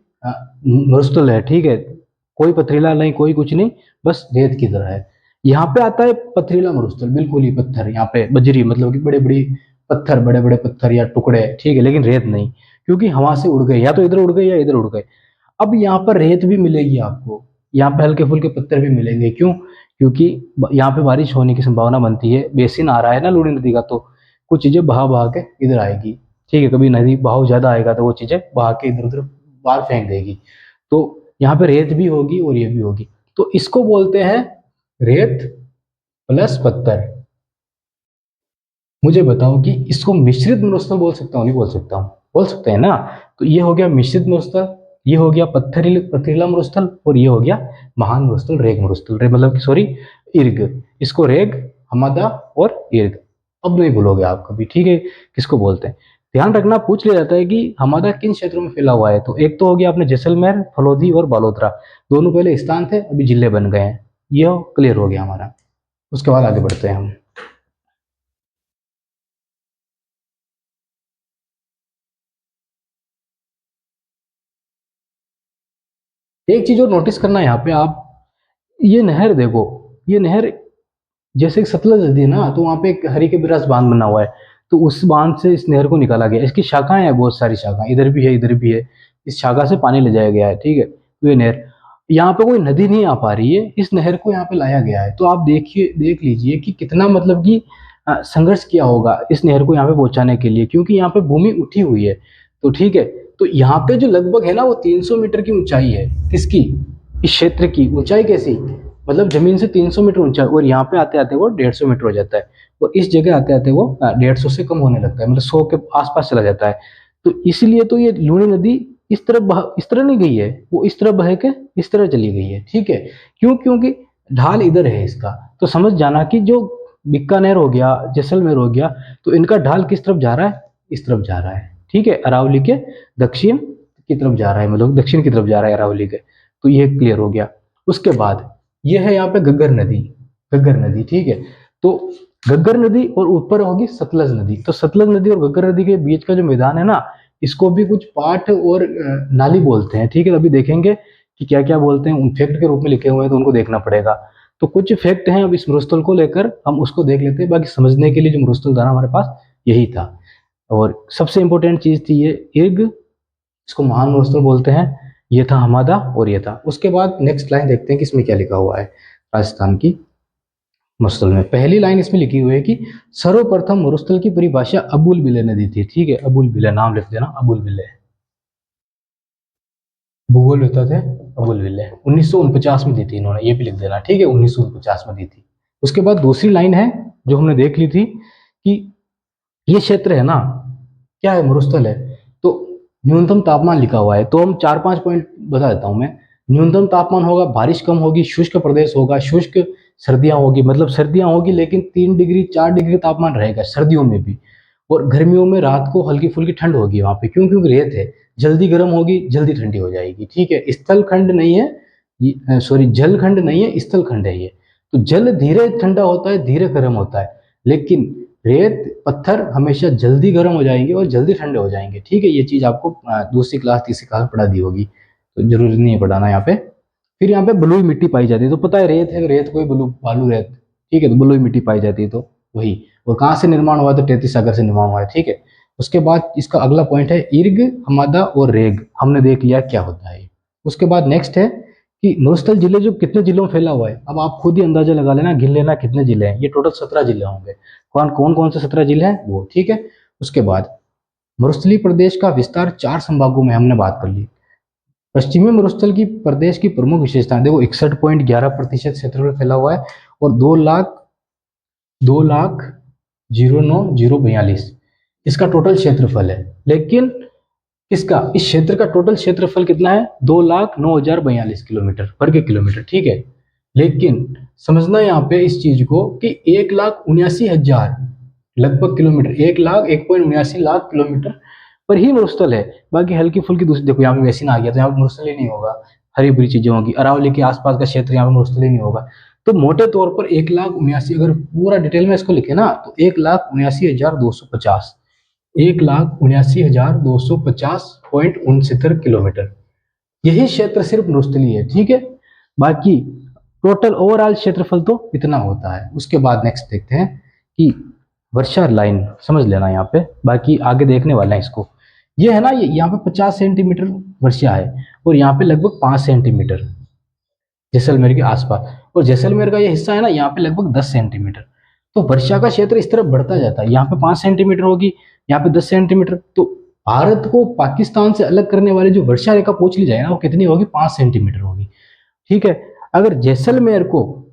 मरुस्थल है, ठीक है, कोई पथरीला नहीं, कोई कुछ नहीं, बस रेत की तरह है। यहाँ पे आता है पथरीला मरुस्थल, बिल्कुल ही पत्थर, यहाँ पे बजरी, मतलब कि बड़े बड़े पत्थर या टुकड़े, ठीक है, लेकिन रेत नहीं, क्योंकि हवा से उड़ गए, या तो इधर उड़ गए या इधर उड़ गए। अब यहाँ पर रेत भी मिलेगी आपको, यहाँ पे हल्के फुल्के पत्थर भी मिलेंगे, क्यों, क्योंकि यहाँ पे बारिश होने की संभावना बनती है, बेसिन आ रहा है ना लूनी नदी का, तो कुछ चीजें बहा बहा के इधर आएगी, ठीक है। कभी नदी बहाव ज्यादा आएगा तो वो चीजें बहा के इधर उधर बाहर फेंक देगी, तो यहाँ पे रेत भी होगी और ये भी होगी। तो इसको बोलते हैं रेत प्लस पत्थर। मुझे बताओ कि इसको मिश्रित मरुस्थल बोल सकता हूँ, नहीं बोल सकता हूँ, बोल सकते हैं ना। तो ये हो गया मिश्रित मरुस्थल, ये हो गया पथरीला मरुस्थल, और ये हो गया महान मरुस्थल, रेग मरुस्थल, मतलब कि सॉरी, इर्ग। इसको रेग, हमादा और इर्ग, अब नहीं भूलोगे आप कभी, ठीक है, किसको बोलते हैं। ध्यान रखना, पूछ लिया जाता है कि हमादा किन क्षेत्रों में फैला हुआ है। तो एक तो हो गया अपने जैसलमेर, फलोदी और बालोतरा, दोनों पहले स्थान थे, अभी जिले बन गए हैं। यह क्लियर हो गया हमारा। उसके बाद आगे बढ़ते हैं हम। एक चीज और नोटिस करना यहाँ पे आप, ये नहर देखो, ये नहर जैसे कि सतलज नदी है ना, तो वहाँ पे एक हरी के बिरास बांध बना हुआ है, तो उस बांध से इस नहर को निकाला गया। इसकी शाखाएं हैं, बहुत सारी शाखाएं, इधर भी है इधर भी है, इस शाखा से पानी ले जाया गया है, ठीक है। तो ये नहर, यहाँ पे कोई नदी नहीं आ पा रही है, इस नहर को यहाँ पे लाया गया है। तो आप देखिए, देख लीजिए कि कितना मतलब कि संघर्ष किया होगा इस नहर को यहाँ पे पहुंचाने के लिए, क्योंकि यहाँ पे भूमि उठी हुई है, तो ठीक है। तो यहाँ पे जो लगभग है ना वो 300 मीटर की ऊंचाई है, किसकी, इस क्षेत्र की ऊंचाई कैसी, मतलब जमीन से 300 मीटर ऊंचा, और यहाँ पे आते आते वो 150 मीटर हो जाता है, और इस जगह आते आते वो 150 से कम होने लगता है, मतलब 100 के आसपास चला जाता है। तो इसलिए तो ये लूनी नदी इस तरह नहीं गई है, वो इस तरह बह के इस तरह चली गई है, ठीक है। क्यों, क्योंकि ढाल इधर है इसका। तो समझ जाना कि जो बीकानेर हो गया, जैसलमेर हो गया, तो इनका ढाल किस तरफ जा रहा है, इस तरफ जा रहा है, ठीक है, अरावली के दक्षिण की तरफ जा रहा है, मतलब दक्षिण की तरफ जा रहा है अरावली के। तो ये क्लियर हो गया। उसके बाद ये है यहाँ पे घग्गर नदी, ठीक है। तो घग्गर नदी और ऊपर होगी सतलज नदी, तो सतलज नदी और घग्गर नदी के बीच का जो मैदान है ना, इसको भी कुछ पाठ और नाली बोलते हैं, ठीक है। अभी देखेंगे कि क्या क्या बोलते हैं, उन फैक्ट के रूप में लिखे हुए हैं, तो उनको देखना पड़ेगा। तो कुछ फैक्ट हैं अब इस मरुस्थल को लेकर, हम उसको देख लेते हैं। बाकी समझने के लिए जो मरुस्थल था ना हमारे पास, यही था। और सबसे इंपॉर्टेंट चीज थी ये इर्ग इसको महान मरुस्थल बोलते हैं। ये था हमादा और ये था। उसके बाद नेक्स्ट लाइन देखते हैं कि इसमें क्या लिखा हुआ है राजस्थान की मरुस्थल में। पहली लाइन इसमें लिखी हुई है कि सर्वप्रथम मरुस्थल की परिभाषा अबुल बिले ने दी थी। ठीक है, अबुल बिले नाम लिख देना, अबुल बिले भूगोल होता थे अबुल बिले, 1949 में दी थी इन्होंने, ये भी लिख देना। ठीक है, 1949 में दी थी। उसके बाद दूसरी लाइन है जो हमने देख ली थी कि ये क्षेत्र है ना, क्या है, मरुस्थल है, तो न्यूनतम तापमान लिखा हुआ है। तो हम 4-5 पॉइंट बता देता हूं मैं। न्यूनतम तापमान होगा, बारिश कम होगी, शुष्क प्रदेश होगा, शुष्क सर्दियां होगी, मतलब सर्दियां होगी लेकिन 3 डिग्री 4 डिग्री तापमान रहेगा सर्दियों में भी। और गर्मियों में रात को हल्की फुल्की ठंड होगी वहां पे, क्यों, क्योंकि रेत है, जल्दी गर्म होगी जल्दी ठंडी हो जाएगी। ठीक है, स्थल खंड नहीं है, सॉरी जल खंड नहीं है, स्थल खंड है ये। तो जल धीरे ठंडा होता है, धीरे गर्म होता है, लेकिन रेत पत्थर हमेशा जल्दी गर्म हो जाएंगे और जल्दी ठंडे हो जाएंगे। ठीक है, ये चीज आपको दूसरी क्लास तीसरी क्लास पढ़ा दी होगी, तो जरूरी नहीं है पढ़ाना यहाँ पे। फिर यहाँ पे बलुई मिट्टी पाई जाती है, तो पता है रेत है, रेत कोई बलू बालू रेत। ठीक है, तो बलुई मिट्टी पाई जाती है, तो वही। और कहाँ से निर्माण हुआ, तो 33 सागर से निर्माण हुआ है। ठीक है, उसके बाद इसका अगला पॉइंट है इर्ग, हमादा और रेग, हमने देख लिया क्या होता है। उसके बाद नेक्स्ट है कि मरुस्थल जिले जो कितने जिलों में फैला हुआ है। अब आप खुद ही अंदाजा लगा लेना, गिन लेना कितने जिले हैं। ये टोटल 17 जिले होंगे। कौन कौन कौन से 17 जिले हैं वो। ठीक है, उसके बाद मरुस्थलीय प्रदेश का विस्तार 4 संभागों में हमने बात कर ली। पश्चिमी मरुस्थल की प्रदेश की प्रमुख विशेषताएं देखो, 61.11% क्षेत्रफल फैला हुआ है और 2,09,042 इसका टोटल क्षेत्रफल है। लेकिन इसका इस क्षेत्र का टोटल क्षेत्रफल कितना है, 2,09,042 किलोमीटर वर्ग किलोमीटर। ठीक है, लेकिन समझना यहाँ पे इस चीज को कि 1,79,000 लगभग किलोमीटर, 1,01,79,00,000 किलोमीटर पर ही मरुस्थल है। बाकी हल्की फुल्की दूसरी, देखो यहाँ पे वैसिन आ गया तो यहाँ पे मरुस्थल ही नहीं होगा, हरी भरी चीजें होंगी। अरावली के आसपास का क्षेत्र यहाँ पे मरुस्थल ही नहीं होगा। तो मोटे तौर पर 1,79,000, अगर पूरा डिटेल में इसको लिखे ना, तो 1,79,250, 1,79,250.69 किलोमीटर, यही क्षेत्र सिर्फ मरुस्थलीय है। ठीक है, बाकी टोटल ओवरऑल क्षेत्रफल तो इतना होता है। उसके बाद नेक्स्ट देखते हैं कि वर्षा लाइन समझ लेना यहाँ पे, बाकी आगे देखने वाला है इसको। ये है ना, ये यहाँ पे 50 सेंटीमीटर वर्षा है और यहाँ पे लगभग 5 सेंटीमीटर जैसलमेर के आसपास। और जैसलमेर का ये हिस्सा है ना, यहाँ पे लगभग 10 सेंटीमीटर। तो वर्षा का क्षेत्र इस तरफ बढ़ता जाता है, यहाँ पे 5 सेंटीमीटर होगी, यहाँ पे 10 सेंटीमीटर। तो भारत को पाकिस्तान से अलग करने वाली जो वर्षा रेखा पूछ ली जाए ना, वो कितनी होगी, 5 सेंटीमीटर होगी। ठीक है, अगर जैसलमेर को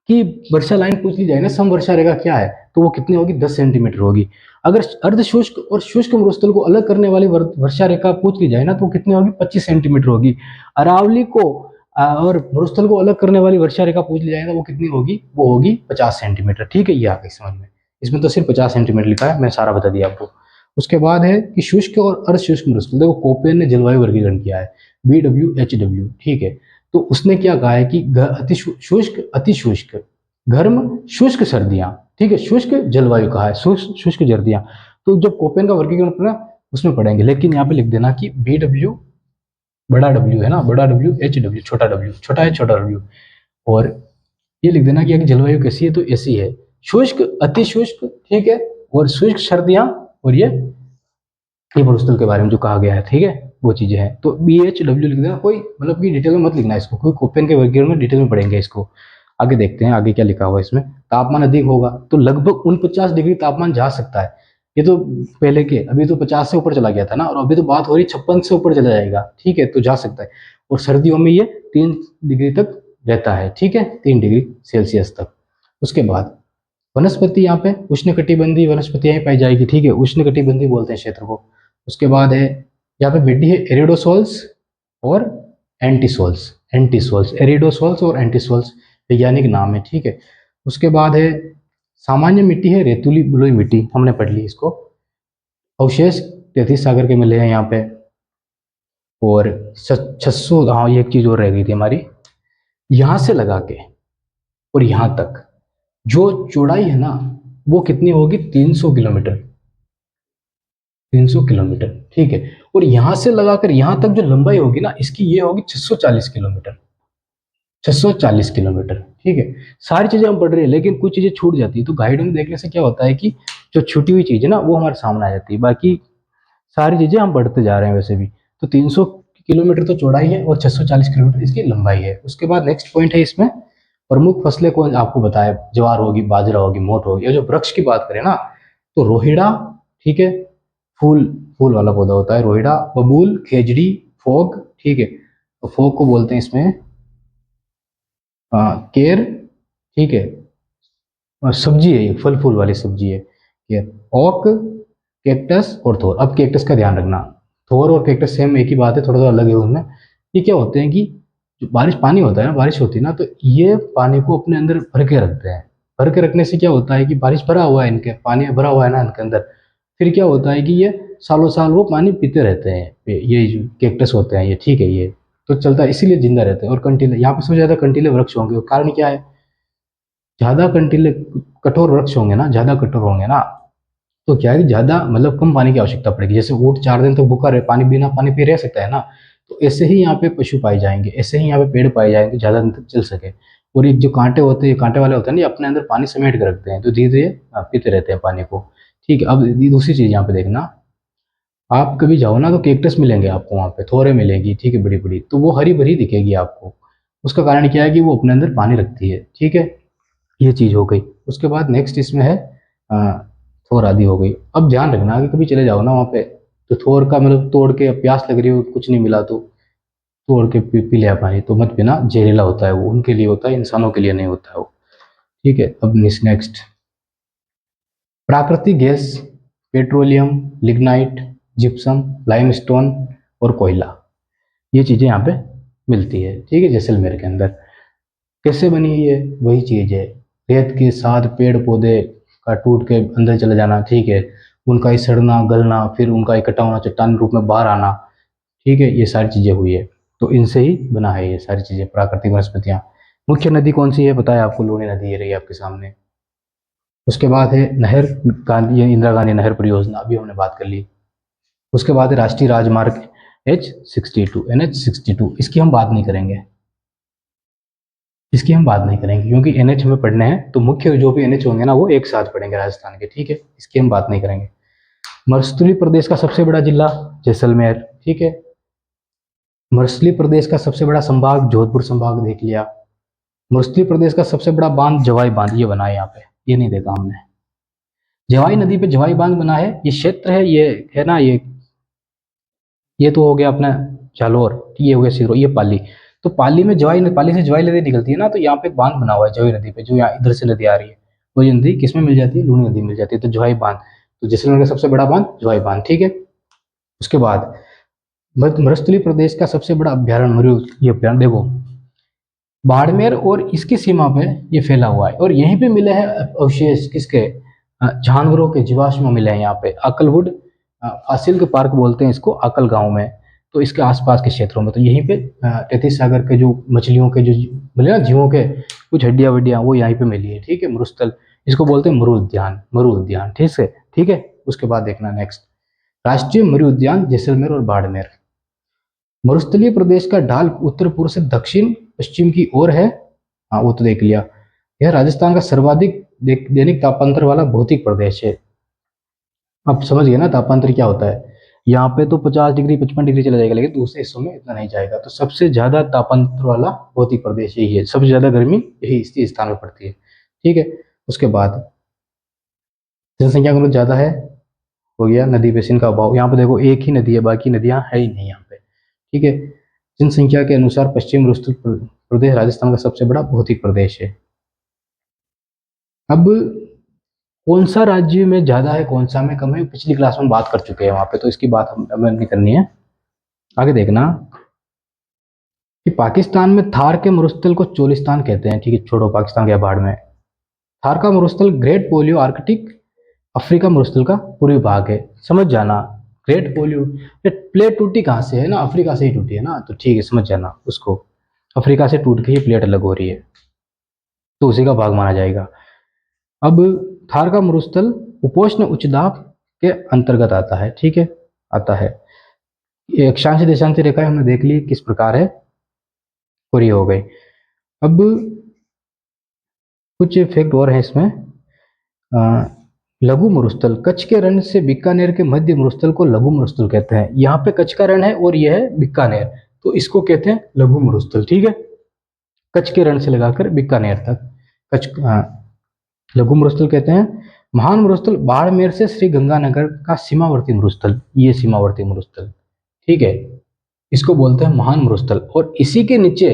की वर्षा लाइन पूछ ली जाए ना, सम वर्षा रेखा क्या है, तो वो कितनी होगी, 10 सेंटीमीटर होगी। अगर अर्ध शुष्क और शुष्क मरुस्थल को अलग करने वाली वर्षा रेखा पूछ ली जाए ना, तो वो कितनी होगी, 25 सेंटीमीटर होगी। अरावली को और मरुस्थल को अलग करने वाली वर्षा रेखा पूछ ली जाए ना, वो कितनी होगी, वो होगी 50 सेंटीमीटर। ठीक है, ये आ गई समझ में। इसमें तो सिर्फ 50 सेंटीमीटर लिखा है, मैं सारा बता दिया आपको। उसके बाद है कि शुष्क और अर्ध शुष्क मरुस्थल, देखो कोपेन ने जलवायु वर्गीकरण किया है, BWHW। ठीक है, तो उसने क्या कहा है कि अति शुष्क, अति शुष्क, गर्म, शुष्क सर्दियां। ठीक है, शुष्क जलवायु कहा है, शुष्क सर्दियां। तो जब कोपेन का वर्गीकरण पढ़ा उसमें पढ़ेंगे, लेकिन यहाँ पे लिख देना कि BW बड़ा W है ना, बड़ा WHW, छोटा W, छोटा है छोटा W। और ये लिख देना कि अगर जलवायु कैसी है, तो ऐसी है, शुष्क, अति शुष्क। ठीक है, और शुष्क सर्दियां, और ये मरुस्थल के बारे में जो कहा गया है। ठीक है, वो चीजें हैं। तो BHW लिख देना, कोई मतलब कि डिटेल में मत लिखना इसको, कोई कोपेन के वर्गीकरण में डिटेल में पढ़ेंगे इसको। आगे देखते हैं आगे क्या लिखा हुआ है इसमें। तापमान अधिक होगा तो लगभग 49 डिग्री तापमान जा सकता है। ये तो पहले के, अभी तो 50 से ऊपर चला गया था ना, और अभी तो बात हो रही 56 से ऊपर चला जाएगा। ठीक है, तो जा सकता है। और सर्दियों में ये 3 डिग्री तक रहता है। ठीक है, 3 डिग्री सेल्सियस तक। उसके बाद वनस्पति, यहाँ पे उष्णकटिबंधीय वनस्पतियां ही पाई जाएगी। ठीक है, उष्णकटिबंधीय बोलते हैं क्षेत्र को। उसके बाद है यहाँ पे मिट्टी है एरिडोसोल्स और एंटीसोल्स, एरिडोसोल्स और एंटीसोल्स वैज्ञानिक नाम है। ठीक है, उसके बाद है सामान्य मिट्टी है रेतुली बलुई मिट्टी, हमने पढ़ ली इसको। अवशेष 33 सागर के मिले हैं यहाँ पे। और 600, हाँ ये एक चीज और रह गई थी हमारी, यहां से लगा के और यहां तक जो चौड़ाई है ना, वो कितनी होगी, 300 किलोमीटर, 300 किलोमीटर। ठीक है, और यहां से लगाकर यहां तक जो लंबाई होगी ना इसकी, ये होगी 640 किलोमीटर, 640 किलोमीटर। ठीक है, सारी चीजें हम पढ़ रहे हैं लेकिन कुछ चीजें छूट जाती है। तो गाइड में देखने से क्या होता है कि जो छूटी हुई चीज है ना, वो हमारे सामने आ जाती है। बाकी सारी चीजें हम पढ़ते जा रहे हैं वैसे भी। तो 300 किलोमीटर तो चौड़ाई है और 640 किलोमीटर इसकी लंबाई है। उसके बाद नेक्स्ट पॉइंट है इसमें, प्रमुख फसलें कौन आपको बताया, ज्वार होगी, बाजरा होगी, मोठ होगी। ये जो वृक्ष की बात करें ना, तो रोहिड़ा, ठीक है, फूल फूल वाला पौधा होता है रोहिड़ा, बबूल, खेजड़ी, फोक, ठीक है, तो फोक को बोलते हैं इसमें केर, ठीक है, और सब्जी है, ये फल फूल वाली सब्जी है केर, ओक, कैक्टस और थोर। अब कैक्टस का ध्यान रखना, थोर और कैक्टस सेम एक ही बात है, थोड़ा सा अलग है उनमें। ये क्या होते हैं कि जो बारिश पानी होता है ना, बारिश होती है ना, तो ये पानी को अपने अंदर भर के रखते हैं। भर के रखने से क्या होता है कि बारिश भरा हुआ है, इनके पानी भरा हुआ है ना इनके अंदर, फिर क्या होता है कि ये सालों साल वो पानी पीते रहते हैं। ये जो कैक्टस होते हैं ये, ठीक है, ये तो चलता है, इसीलिए जिंदा रहते हैं। और कंटीले, यहाँ पे सबसे ज्यादा कंटीले वृक्ष होंगे, कारण क्या है, ज्यादा कंटीले कठोर वृक्ष होंगे ना, ज्यादा कठोर होंगे ना, तो क्या है कि ज्यादा मतलब कम पानी की आवश्यकता पड़ेगी। जैसे ऊँट 4 दिन तक भूखा रहे, पानी बिना पानी पी रह सकता है ना, तो ऐसे ही यहाँ पे पशु पाए जाएंगे, ऐसे ही यहाँ पे पेड़ पाए जाएंगे, ज्यादा दिन तक चल सके। और ये जो कांटे होते हैं, कांटे वाले होते हैं ना, ये अपने अंदर पानी समेट के रखते हैं, तो धीरे धीरे पीते रहते हैं पानी को। ठीक है, अब दूसरी चीज यहाँ पे देखना, आप कभी जाओ ना तो कैक्टस मिलेंगे आपको वहाँ पे, थोड़े मिलेगी, ठीक है, बड़ी बड़ी, तो वो हरी भरी दिखेगी आपको। उसका कारण क्या है कि वो अपने अंदर पानी रखती है, ठीक है, ये चीज हो गई। उसके बाद नेक्स्ट इसमें है अ, थोर आदि हो गई। अब ध्यान रखना कि कभी चले जाओ ना वहाँ पे, तो थोर का मतलब तोड़ के, प्यास लग रही हो कुछ नहीं मिला तो तोड़ के पी लिया पानी, तो मत पीना, जहरीला होता है वो, उनके लिए होता है, इंसानों के लिए नहीं होता है वो। ठीक है, अब नेक्स्ट, प्राकृतिक gas, petroleum, lignite, gypsum, limestone और कोयला, ये चीजें यहाँ पे मिलती है, ठीक है, जैसलमेर के अंदर। कैसे बनी है ये, वही चीज है, रेत के साथ पेड़ पौधे का टूट के अंदर चले जाना, ठीक है, उनका ही सड़ना गलना, फिर उनका इकट्ठा होना, चट्टान रूप में बाहर आना, ठीक है, ये सारी चीजें हुई है। तो इनसे ही बना है ये सारी चीजें, प्राकृतिक वनस्पतियां। मुख्य नदी कौन सी है, बताया आपको, लूनी नदी, ये रही आपके सामने। उसके बाद है नहर, गांधी इंदिरा गांधी नहर परियोजना, अभी हमने बात कर ली। उसके बाद है राष्ट्रीय राजमार्ग H62, NH62, इसकी हम बात नहीं करेंगे, इसकी हम बात नहीं करेंगे, क्योंकि एनएच हमें पढ़ने हैं, तो मुख्य जो भी एनएच होंगे ना वो एक साथ पढ़ेंगे राजस्थान के, ठीक है, इसकी हम बात नहीं करेंगे। मरुस्थलीय प्रदेश का सबसे बड़ा जिला जैसलमेर, ठीक है। मरुस्थलीय प्रदेश का सबसे बड़ा संभाग जोधपुर संभाग देख लिया। मरुस्थलीय प्रदेश का सबसे बड़ा बांध जवाई बांध, ये बना है यहाँ पे, ये नहीं देखा हमने। जवाई नदी पे जवाई बांध बना है, ये क्षेत्र है, ये है ना, ये तो हो गया अपना जालोर, ये हो गया सिरो, ये पाली। तो पाली में जवाई, पाली से जवाई नदी निकलती है ना, तो यहाँ पे एक बांध बना हुआ है जवाई नदी पे, जो यहाँ इधर से नदी आ रही है, वो नदी किसमें मिल जाती है, लूनी नदी मिल जाती है, तो जवाई बांध। तो जैसलमेर का सबसे बड़ा बांध जवाई बांध, ठीक है। उसके बाद मरुस्थलीय प्रदेश का सबसे बड़ा अभ्यारण्य मरु, ये अभ्यारण्य देखो, बाड़मेर और इसकी सीमा पे ये फैला हुआ है, और यहीं पे मिले हैं अवशेष किसके, जानवरों के जीवाश्म मिले हैं यहाँ पे, अकलवुड फासिल के पार्क बोलते हैं इसको, अकल गांव में, तो इसके आसपास के क्षेत्रों में, तो यहीं पे तैतीस सागर के जो मछलियों के जो मिले ना, जीवों के कुछ हड्डियां वड्डियां, वो यहीं पे मिली है, ठीक है, मरुस्थल, इसको बोलते हैं मरु उद्यान, मरु उद्यान, ठीक है, ठीक है। उसके बाद देखना नेक्स्ट, राष्ट्रीय मरु उद्यान जैसलमेर और बाड़मेर। मरुस्थलीय प्रदेश का ढाल उत्तर पूर्व से दक्षिण पश्चिम की ओर है, हाँ वो तो देख लिया। यह राजस्थान का सर्वाधिक दैनिक तापांतर वाला भौतिक प्रदेश है। अब समझ गए ना तापांतर क्या होता है, यहाँ पे तो 50 डिग्री 55 डिग्री चला जाएगा, लेकिन दूसरे हिस्सों में इतना नहीं जाएगा। तो सबसे ज्यादा तापांतर वाला भौतिक प्रदेश यही है, सबसे ज्यादा गर्मी यही इसी स्थान में पड़ती है, ठीक है। उसके बाद जनसंख्या का ज्यादा है, हो गया, नदी बेसिन का अभाव, यहाँ पे देखो एक ही नदी है, बाकी नदियां है ही नहीं यहाँ पे, ठीक है। जनसंख्या के अनुसार पश्चिम मरुस्थल प्रदेश राजस्थान का सबसे बड़ा भौतिक प्रदेश है। अब कौन सा राज्य में ज्यादा है, कौन सा में कम है, पिछली क्लास में बात कर चुके हैं वहां पे, तो इसकी बात हमें नहीं करनी है। आगे देखना कि पाकिस्तान में थार के मरुस्थल को चोलिस्तान कहते हैं, ठीक है, छोड़ो पाकिस्तान के बाढ़ में। थार का मरुस्थल ग्रेट पोलियो आर्कटिक अफ्रीका मरुस्थल का पूर्वी भाग है, समझ जाना। ग्रेट पोलियो, प्लेट टूटी कहाँ से है ना, अफ्रीका से ही टूटी है ना, तो ठीक है, समझ जाना उसको, अफ्रीका से टूट के ही प्लेट अलग हो रही है, तो उसी का भाग माना जाएगा। अब थार का मरुस्थल उपोष्ण उच्च दाब के अंतर्गत आता है, ठीक है, आता है। अक्षांश देशांश रेखा हमने देख ली किस प्रकार है, पूरी हो गई। अब कुछ फैक्ट और है इसमें, लघु मरुस्थल, कच्छ के रण से बीकानेर के मध्य मरुस्थल को लघु मरुस्थल कहते हैं। यहाँ पे कच्छ का रण है और यह है बीकानेर, तो इसको कहते हैं लघु मरुस्थल। ठीक है, कच्छ के रण से लगाकर बीकानेर तक कच्छ लघु मरुस्थल कहते हैं। महान मरुस्थल बाड़मेर से श्री गंगानगर का सीमावर्ती मरुस्थल, ये सीमावर्ती मरुस्थल, ठीक है, इसको बोलते हैं महान मरुस्थल। और इसी के नीचे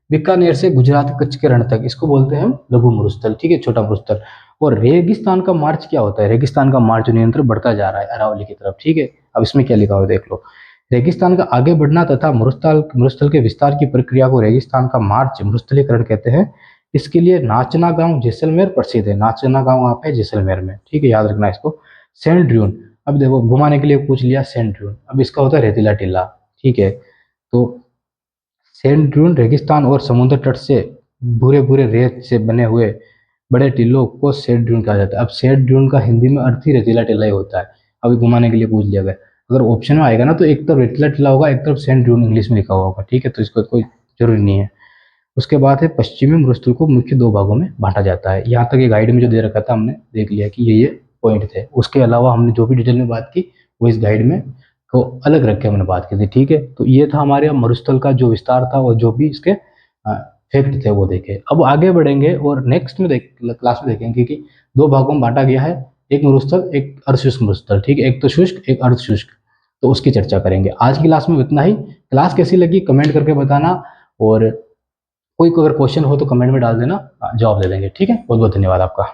बीकानेर से गुजरात कच्छ के रण तक, इसको बोलते हैं हम लघु मरुस्थल, ठीक है, छोटा मरुस्थल। और रेगिस्तान का मार्च क्या होता है? रेगिस्तान का मार्च निरंतर बढ़ता जा रहा है अरावली की तरफ, ठीक है। अब इसमें क्या लिखा हुआ है देख लो, रेगिस्तान का आगे बढ़ना तथा मरुस्थल के विस्तार की प्रक्रिया को रेगिस्तान का मार्च मरुस्थलीकरण कहते हैं। इसके लिए नाचना गांव जैसलमेर प्रसिद्ध है। नाचना गांव वहाँ पे जैसलमेर में, ठीक है, याद रखना इसको। सेंट ड्यून, अब देखो घुमाने के लिए पूछ लिया सेंट ड्यून, अब इसका होता है रेतीला टीला, ठीक है। तो सेंट ड्यून रेगिस्तान और समुद्र तट से भूरे भूरे रेत से बने हुए बड़े टीलों को सेंट ड्यून कहा जाता है। अब सेंट ड्यून का हिंदी में अर्थ ही रेतीला टीला ही होता है। अभी घुमाने के लिए पूछ लिया गया, अगर ऑप्शन में आएगा ना तो एक तरफ रेतीला टीला होगा, एक तरफ सेंट ड्यून इंग्लिश में लिखा हुआ होगा, ठीक है, तो इसको कोई जरूरी नहीं है। उसके बाद है पश्चिमी मरुस्थल को मुख्य दो भागों में बांटा जाता है। यहाँ तक ये गाइड में जो दे रखा था हमने देख लिया कि ये पॉइंट थे। उसके अलावा हमने जो भी डिटेल में बात की वो इस गाइड में को अलग रख के हमने बात की थी, ठीक है। तो ये था हमारे मरुस्थल का जो विस्तार था और जो भी इसके फैक्ट थे वो देखे। अब आगे बढ़ेंगे और नेक्स्ट में क्लास में देखेंगे कि दो भागों में बांटा गया है, एक मरुस्थल एक अर्धशुष्क मरुस्थल, ठीक है, एक तो शुष्क एक अर्धशुष्क, तो उसकी चर्चा करेंगे। आज की क्लास में इतना ही। क्लास कैसी लगी कमेंट करके बताना, और कोई अगर क्वेश्चन हो तो कमेंट में डाल देना, जवाब दे देंगे, ठीक है। बहुत बहुत धन्यवाद आपका।